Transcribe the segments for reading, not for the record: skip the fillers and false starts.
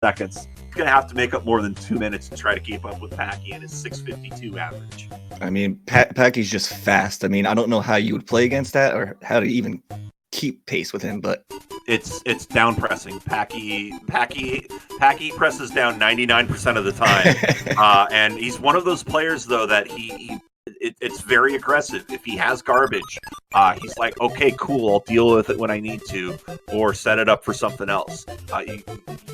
seconds. He's going to have to make up more than 2 minutes to try to keep up with Packie and his 6:52 average. I mean, Packie's just fast. I mean, I don't know how you would play against that or how to even keep pace with him, but it's down pressing. Packie presses down 99% of the time, and he's one of those players though that it's very aggressive. If he has garbage, he's like, okay, cool, I'll deal with it when I need to, or set it up for something else. You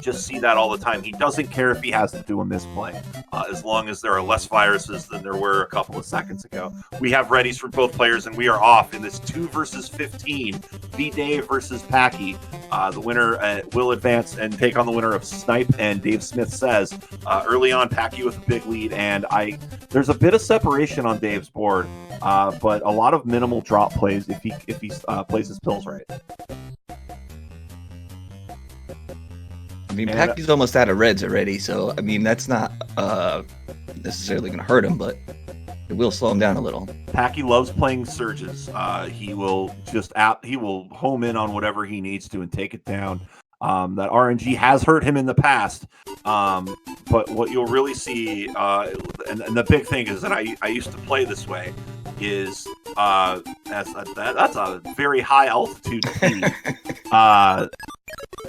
just see that all the time. He doesn't care if he has to do a misplay, as long as there are less viruses than there were a couple of seconds ago. We have readies for both players, and we are off in this 2 versus 15, theeedave versus Packie. The winner will advance and take on the winner of Snipe and Dave Smith Says. Early on, Packie with a big lead, and there's a bit of separation on Dave's board, but a lot of minimal drop plays if he plays his pills right. I mean, Packie's almost out of reds already, so I mean that's not necessarily going to hurt him, but it will slow him down a little. Packie loves playing surges. He will home in on whatever he needs to and take it down. That RNG has hurt him in the past, but what you'll really see, and the big thing is that I used to play this way, is that's a very high altitude speed.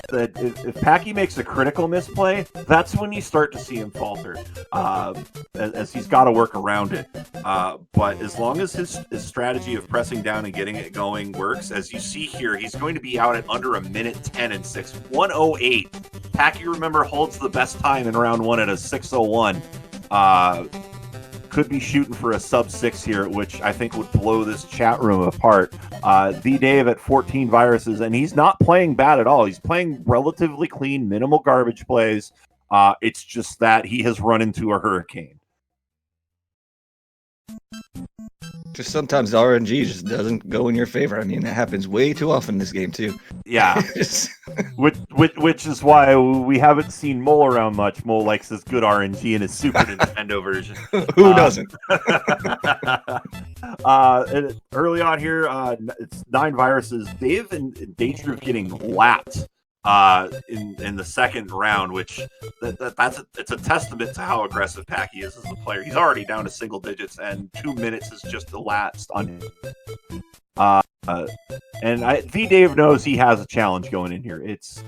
That if Packie makes a critical misplay, that's when you start to see him falter, as he's got to work around it. But as long as his strategy of pressing down and getting it going works, as you see here, he's going to be out at under 1:10 and 6, 1:08. Packie, remember, holds the best time in round 1 at a 6:01. Could be shooting for a sub-6 here, which I think would blow this chat room apart. theeedave at 14 viruses, and he's not playing bad at all. He's playing relatively clean, minimal garbage plays. It's just that he has run into a hurricane. Just sometimes the RNG just doesn't go in your favor. I mean, that happens way too often in this game, too. Yeah. which is why we haven't seen Mole around much. Mole likes his good RNG in his Super Nintendo version. Who doesn't? Early on here, it's 9 viruses. Dave in danger of getting lapped in the second round, which it's a testament to how aggressive Packie is as a player. He's already down to single digits, and 2 minutes has just elapsed on him. And theeedave knows he has a challenge going in here. It's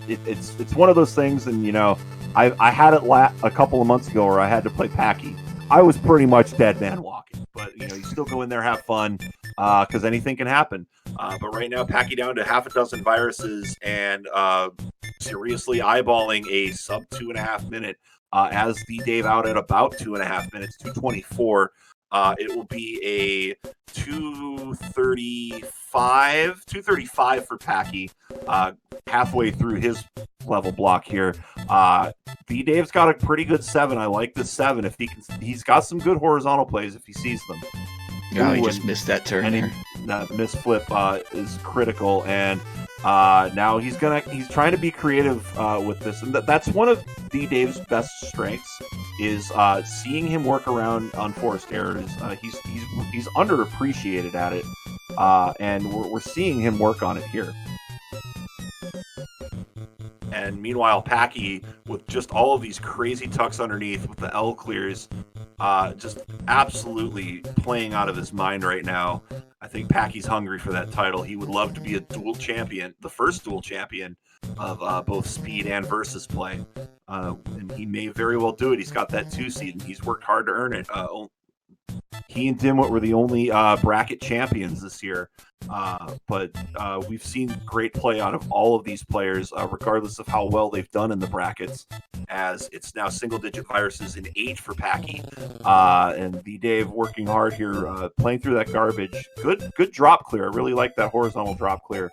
one of those things, and you know, I had it a couple of months ago where I had to play Packie. I was pretty much dead man walking, but you know, you still go in there, have fun, because anything can happen. But right now, Packie down to half a dozen viruses and seriously eyeballing a sub 2.5 minute. As theeedave out at about 2.5 minutes, 2:24. It will be a 2:35 for Packie, halfway through his level block here. theedave's got a pretty good 7. I like this 7. If he's got some good horizontal plays if he sees them. No, he just missed that turn. And that misflip is critical, and now he's trying to be creative with this, and that's one of theedave's best strengths is seeing him work around on forced errors. He's underappreciated at it, and we're seeing him work on it here. And meanwhile, Packie, with just all of these crazy tucks underneath with the L clears, just absolutely playing out of his mind right now. I think Packie's hungry for that title. He would love to be a dual champion, the first dual champion of both speed and versus play. And he may very well do it. He's got that 2 seed, and he's worked hard to earn it. He and Dimwit were the only bracket champions this year. But we've seen great play out of all of these players, regardless of how well they've done in the brackets, as it's now single-digit viruses in 8 for Packie. And theeedave working hard here, playing through that garbage. Good drop clear. I really like that horizontal drop clear.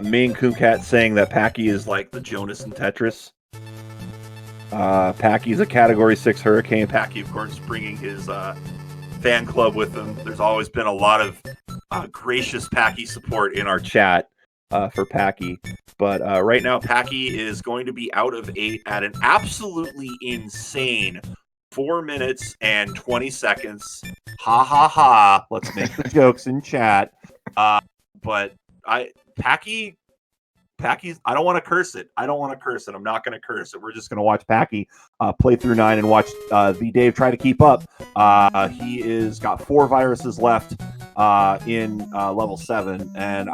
Main Cooncat saying that Packie is like the Jonas in Tetris. Packie's a Category 6 Hurricane. Packie, of course, bringing his fan club with him. There's always been a lot of gracious Packie support in our chat for Packie. But right now, Packie is going to be out of 8 at an absolutely insane 4 minutes and 20 seconds. Ha ha ha. Let's make the jokes in chat. But Packy's. I don't want to curse it. I'm not going to curse it. We're just going to watch Packie play through 9 and watch theeedave try to keep up. He is got 4 viruses left in level 7, and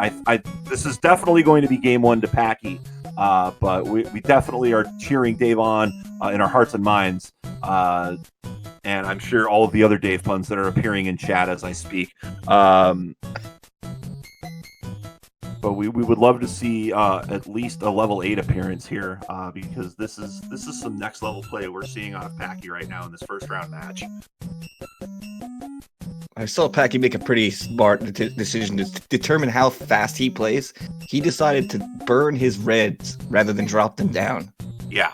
this is definitely going to be game 1 to Packie. But we definitely are cheering Dave on in our hearts and minds. And I'm sure all of the other Dave puns that are appearing in chat as I speak. But we would love to see at least a level 8 appearance here, because this is some next level play we're seeing out of Packie right now in this first round match. I saw Packie make a pretty smart decision to determine how fast he plays. He decided to burn his reds rather than drop them down. Yeah.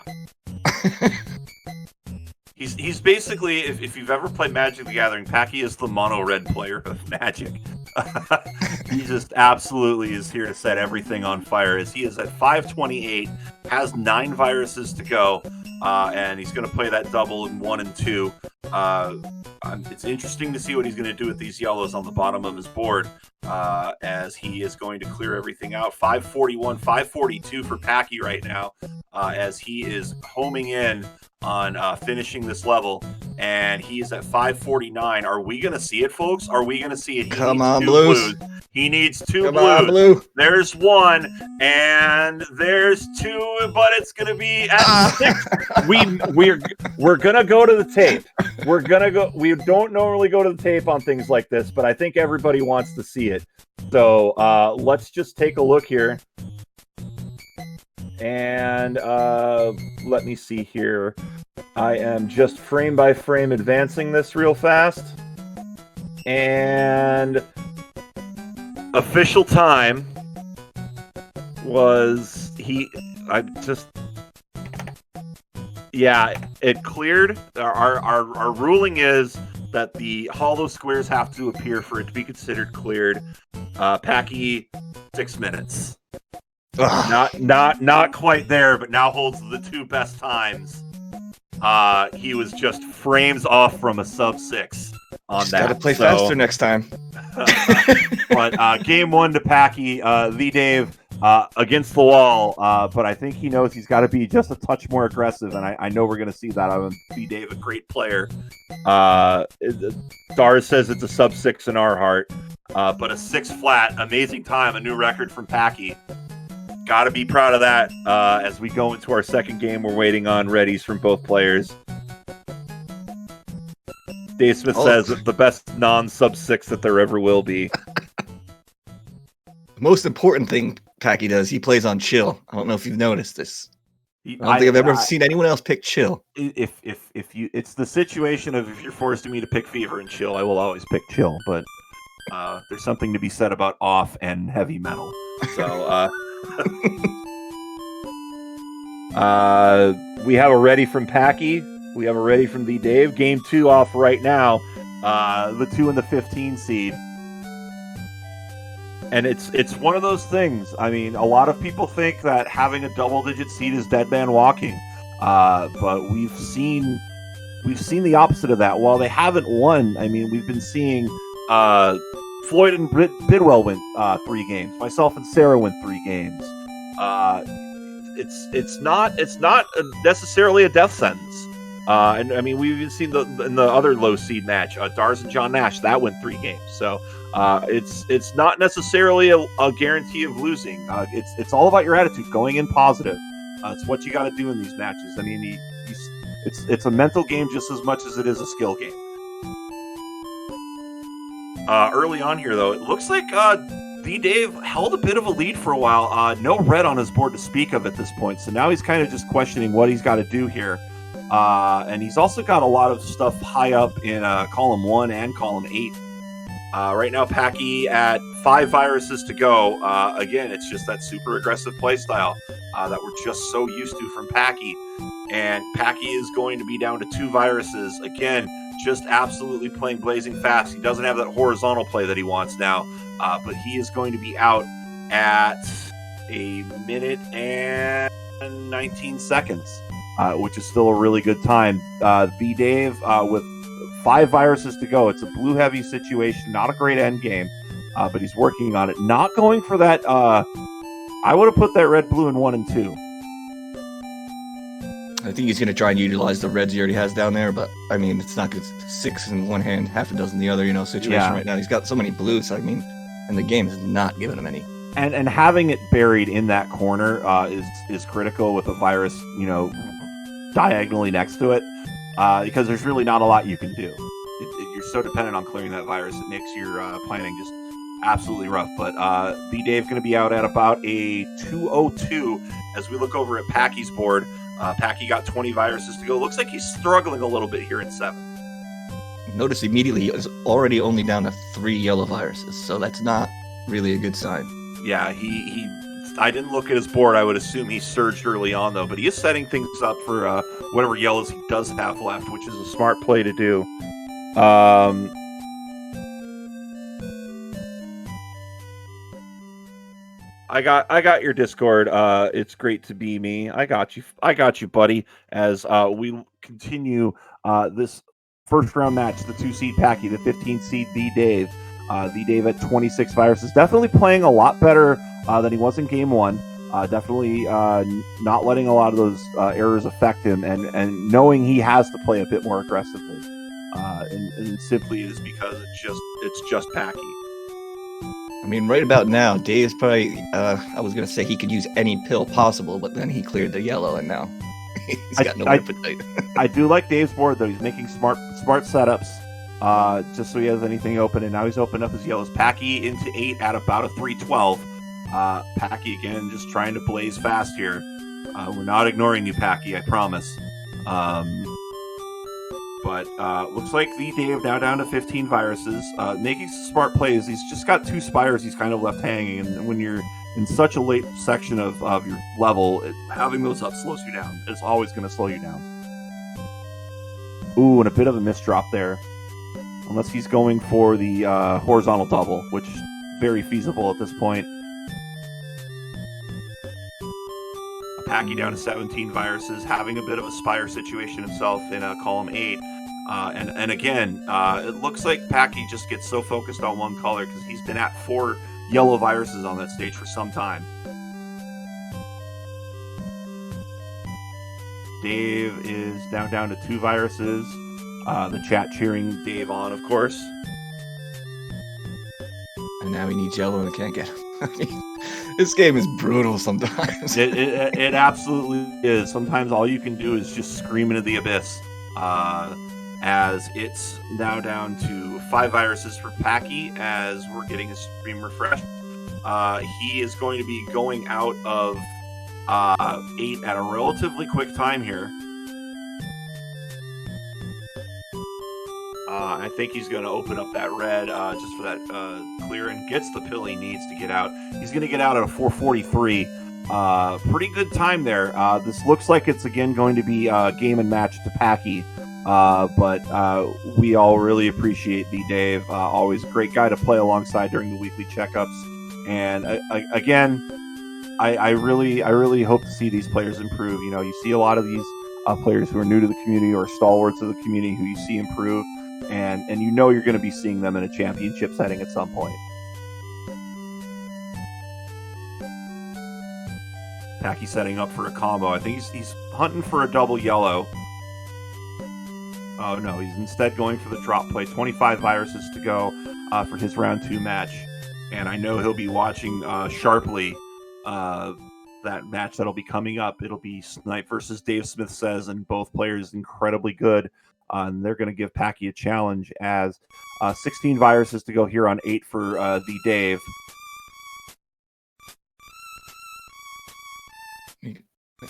He's basically, if you've ever played Magic the Gathering, Packie is the mono red player of Magic. He just absolutely is here to set everything on fire, as he is at 528, has 9 viruses to go, and he's going to play that double in 1 and 2. It's interesting to see what he's going to do with these yellows on the bottom of his board, as he is going to clear everything out. 541, 542 for Packie right now, as he is homing in on finishing this level, and he's at 549. Are we going to see it, folks? Are we going to see it? Come on, Blues. He needs 2 Come blues. on, Blue. There's 1, and there's 2, but it's going to be at 6. We're going to go to the tape. We're going to go. We don't normally go to the tape on things like this, but I think everybody wants to see it. So let's just take a look here. And let me see here. I am just frame by frame advancing this real fast. And official time was it cleared. Our ruling is that the hollow squares have to appear for it to be considered cleared. Packie, 6 minutes. Not quite there, but now holds the 2 best times. He was just frames off from a sub 6 on that. Gotta play faster next time. But game 1 to Packie, theeedave against the wall. But I think he knows he's got to be just a touch more aggressive, and I know we're going to see that. theeedave, a great player. Dars says it's a sub 6 in our heart, but a 6 flat, amazing time, a new record from Packie. Got to be proud of that. As we go into our second game, we're waiting on readies from both players. Dave Smith says it's the best non-sub 6 that there ever will be. Most important thing Packie does, he plays on chill. I don't know if you've noticed this. I don't think I've ever seen anyone else pick chill. If you, it's the situation of if you're forcing me to pick fever and chill, I will always pick chill. But there's something to be said about off and heavy metal. So we have a ready from Packie. We have a ready from theeedave. Game 2 off right now. The 2 and the 15 seed. And it's one of those things. I mean, a lot of people think that having a double-digit seed is dead man walking. But we've seen the opposite of that. While they haven't won, I mean, we've been seeing Floyd and Bidwell win 3 games. Myself and Sarah win 3 games. It's not necessarily a death sentence. And I mean, we've even seen in the other low seed match, Dars and John Nash, that went 3 games. So it's not necessarily a guarantee of losing. It's all about your attitude, going in positive. It's what you got to do in these matches. I mean, it's a mental game just as much as it is a skill game. Early on here, though, it looks like theeedave held a bit of a lead for a while. No red on his board to speak of at this point, so now he's kind of just questioning what he's got to do here. And he's also got a lot of stuff high up in column 1 and column 8. Right now, Packie at 5 viruses to go. Again, it's just that super aggressive play style that we're just so used to from Packie. And Packie is going to be down to 2 viruses. Again, just absolutely playing blazing fast. He doesn't have that horizontal play that he wants now. But he is going to be out at 1 minute and 19 seconds, which is still a really good time. theeedave with 5 viruses to go. It's a blue heavy situation, not a great end game. but he's working on it. Not going for that. I would have put that red, blue in 1 and 2. I think he's going to try and utilize the reds he already has down there, but I mean, it's not good. 6 in one hand, half a dozen in the other, situation right now. He's got so many blues, I mean, and the game is not giving him any. And having it buried in that corner is critical with a virus, diagonally next to it, because there's really not a lot you can do. You're so dependent on clearing that virus. It makes your planning just absolutely rough. But theeedave going to be out at about a 202 as we look over at Packie's board. Packie got 20 viruses to go. Looks like he's struggling a little bit here in 7. Notice immediately he is already only down to 3 yellow viruses, so that's not really a good sign. Yeah, I didn't look at his board. I would assume he surged early on, though. But he is setting things up for whatever yellows he does have left, which is a smart play to do. I got your Discord. It's great to be me. I got you, buddy. As we continue this first round match, the 2 seed Packie, the 15 seed theeedave. theeedave at 26 viruses, definitely playing a lot better than he was in game 1. Definitely not letting a lot of those errors affect him, and knowing he has to play a bit more aggressively. And simply is because it's just Packie. I mean, right about now, Dave's probably, I was going to say he could use any pill possible, but then he cleared the yellow, and now he's got no appetite. I do like Dave's board, though. He's making smart setups, just so he has anything open, and now he's opened up his yellows. Packie into 8 at about a 312. Packie, again, just trying to blaze fast here. We're not ignoring you, Packie, I promise. But looks like theeedave now down to 15 viruses, making some smart plays. He's just got 2 spires he's kind of left hanging, and when you're in such a late section of your level, having those up slows you down. It's always going to slow you down. Ooh, and a bit of a misdrop there. Unless he's going for the horizontal double, which is very feasible at this point. Packie down to 17 viruses, having a bit of a spire situation himself in column 8. And again, it looks like Packie just gets so focused on one color because he's been at 4 yellow viruses on that stage for some time. Dave is down to 2 viruses. The chat cheering Dave on, of course. And now he needs yellow and can't get him. I mean, this game is brutal sometimes. It absolutely is. Sometimes all you can do is just scream into the abyss. As it's now down to 5 viruses for Packie as we're getting his stream refreshed. He is going to be going out of 8 at a relatively quick time here. I think he's going to open up that red just for that clear and gets the pill he needs to get out. He's going to get out at a 4:43. Pretty good time there. This looks like it's again going to be game and match to Packie. But we all really appreciate theeedave. Always a great guy to play alongside during the weekly checkups. And again, I really hope to see these players improve. You see a lot of these players who are new to the community or stalwarts of the community who you see improve, and you're going to be seeing them in a championship setting at some point. Packie setting up for a combo. I think he's hunting for a double yellow. Oh no, he's instead going for the drop play. 25 viruses to go for his round 2 match. And I know he'll be watching sharply that match that'll be coming up. It'll be Snipe versus Dave Smith Says, and both players incredibly good. And they're going to give Packie a challenge as 16 viruses to go here on 8 for theeedave.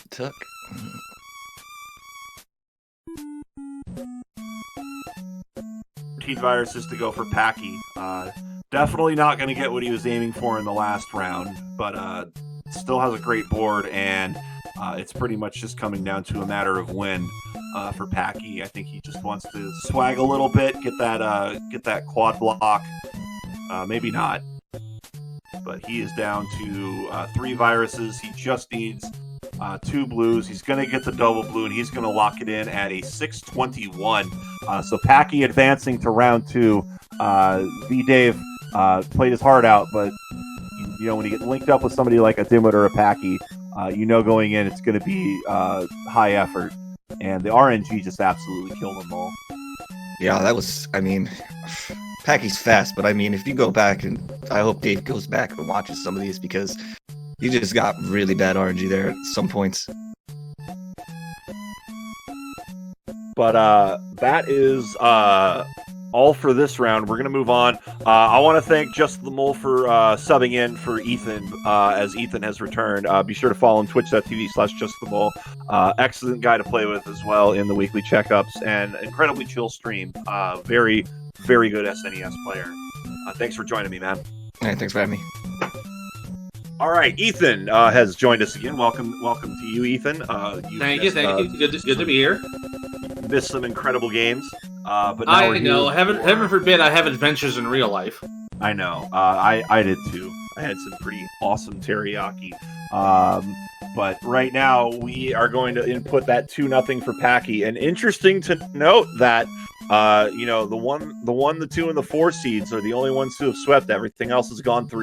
Tuck. 13 viruses to go for Packie. Definitely not going to get what he was aiming for in the last round, but still has a great board, and it's pretty much just coming down to a matter of when for Packie. I think he just wants to swag a little bit, get that quad block. Maybe not, but he is down to 3 viruses. He just needs 2 blues. He's going to get the double blue, and he's going to lock it in at a 621. So Packie advancing to round 2. theeedave played his heart out, but you know, when you get linked up with somebody like a Dimwit or a Packie, you know going in it's going to be high effort, and the RNG just absolutely killed them all. Yeah, that was, I mean, Packie's fast, but I mean, if you go back, and I hope Dave goes back and watches some of these, because you just got really bad RNG there at some points. But that is all for this round. We're going to move on. I want to thank Just the Mole for subbing in for Ethan as Ethan has returned. Be sure to follow him twitch.tv/justthemole. Excellent guy to play with as well in the weekly checkups, and incredibly chill stream. Very, very good SNES player. Thanks for joining me, man. Hey, thanks for having me. All right, Ethan has joined us again. Welcome to you, Ethan. Thank you. Good to be here. Missed some incredible games, but now I know. Heaven forbid I have adventures in real life. I know. I did too. I had some pretty awesome teriyaki. But right now we are going to input that 2-0 for Packie. And interesting to note that you know, the 1, the 2, and the 4 seeds are the only ones who have swept. Everything else has gone 3.